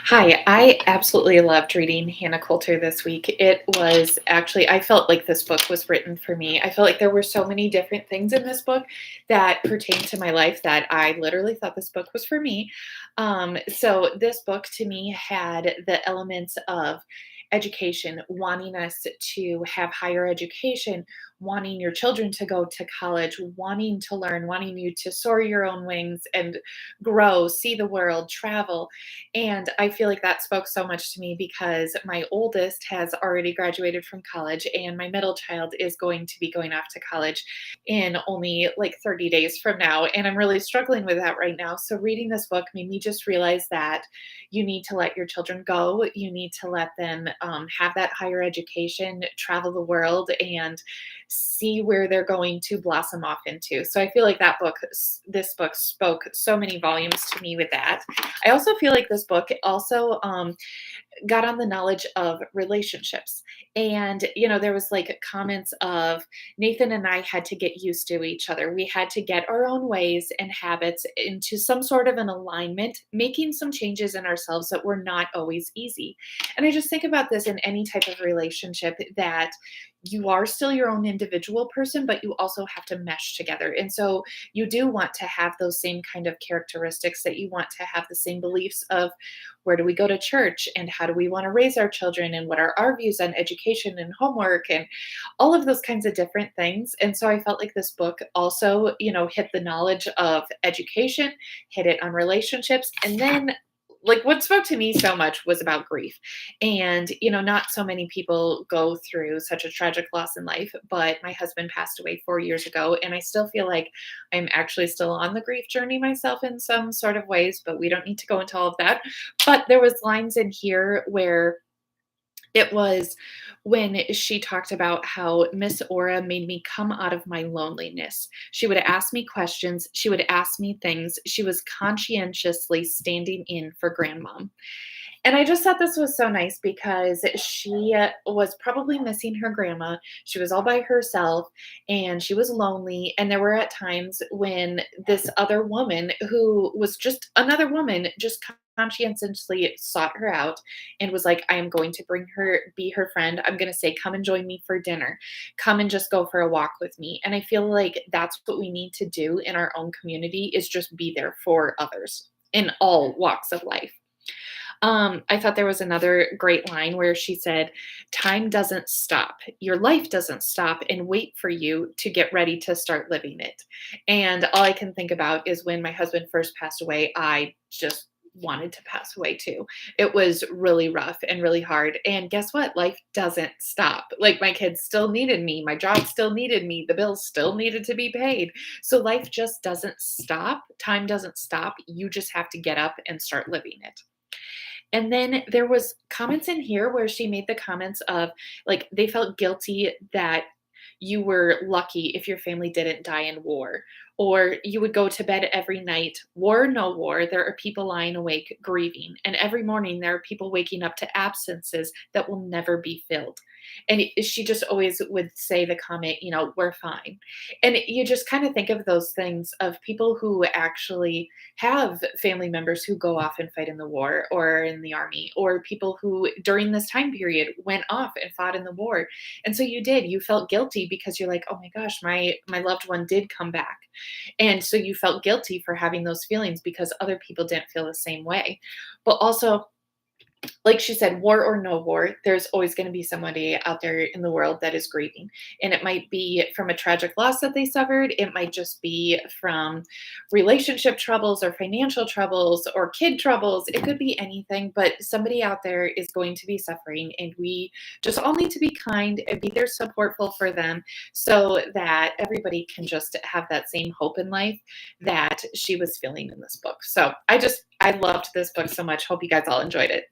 Hi, I absolutely loved reading Hannah Coulter this week. It was actually, I felt like this book was written for me. I felt like there were so many different things in this book that pertain to my life that I literally thought this book was for me. So, this book to me had the elements of education, wanting us to have higher education, wanting your children to go to college, wanting to learn, wanting you to soar your own wings and grow, see the world, travel. And I feel like that spoke so much to me because my oldest has already graduated from college, and my middle child is going to be going off to college in only like 30 days from now. And I'm really struggling with that right now. So, reading this book made me just realize that you need to let your children go. You need to let them have that higher education, travel the world, and see where they're going to blossom off into. So, I feel like this book spoke so many volumes to me with that. I also feel like this book also got on the knowledge of relationships. And, there was like comments of Nathan and I had to get used to each other. We had to get our own ways and habits into some sort of an alignment, making some changes in ourselves that were not always easy. And I just think about this in any type of relationship that you are still your own individual person, but you also have to mesh together. And so you do want to have those same kind of characteristics, that you want to have the same beliefs of where do we go to church and how do we want to raise our children and what are our views on education and homework and all of those kinds of different things. And so I felt like this book also, hit the knowledge of education, hit it on relationships, and then like what spoke to me so much was about grief. And, not so many people go through such a tragic loss in life, but my husband passed away 4 years ago. And I still feel like I'm actually still on the grief journey myself in some sort of ways, but we don't need to go into all of that. But there was lines in here where it was when she talked about how Miss Aura made me come out of my loneliness. She would ask me questions. She would ask me things. She was conscientiously standing in for grandmom. And I just thought this was so nice because she was probably missing her grandma. She was all by herself and she was lonely. And there were at times when this other woman, who was just another woman, just conscientiously sought her out and was like, I am going to be her friend. I'm going to say, come and join me for dinner. Come and just go for a walk with me. And I feel like that's what we need to do in our own community, is just be there for others in all walks of life. I thought there was another great line where she said, time doesn't stop. Your life doesn't stop and wait for you to get ready to start living it. And all I can think about is when my husband first passed away, I just wanted to pass away too. It was really rough and really hard. And guess what? Life doesn't stop. Like, my kids still needed me. My job still needed me. The bills still needed to be paid. So life just doesn't stop. Time doesn't stop. You just have to get up and start living it. And then there was comments in here where she made the comments of, like, they felt guilty that you were lucky if your family didn't die in war, or you would go to bed every night, war or no war, there are people lying awake grieving, and every morning there are people waking up to absences that will never be filled. And she just always would say the comment, we're fine. And you just kind of think of those things of people who actually have family members who go off and fight in the war or in the army, or people who during this time period went off and fought in the war. And so you felt guilty because you're like, oh my gosh, my loved one did come back. And so you felt guilty for having those feelings because other people didn't feel the same way. But also, like she said, war or no war, there's always going to be somebody out there in the world that is grieving. And it might be from a tragic loss that they suffered. It might just be from relationship troubles or financial troubles or kid troubles. It could be anything, but somebody out there is going to be suffering. And we just all need to be kind and be there supportful for them, so that everybody can just have that same hope in life that she was feeling in this book. So I loved this book so much. Hope you guys all enjoyed it.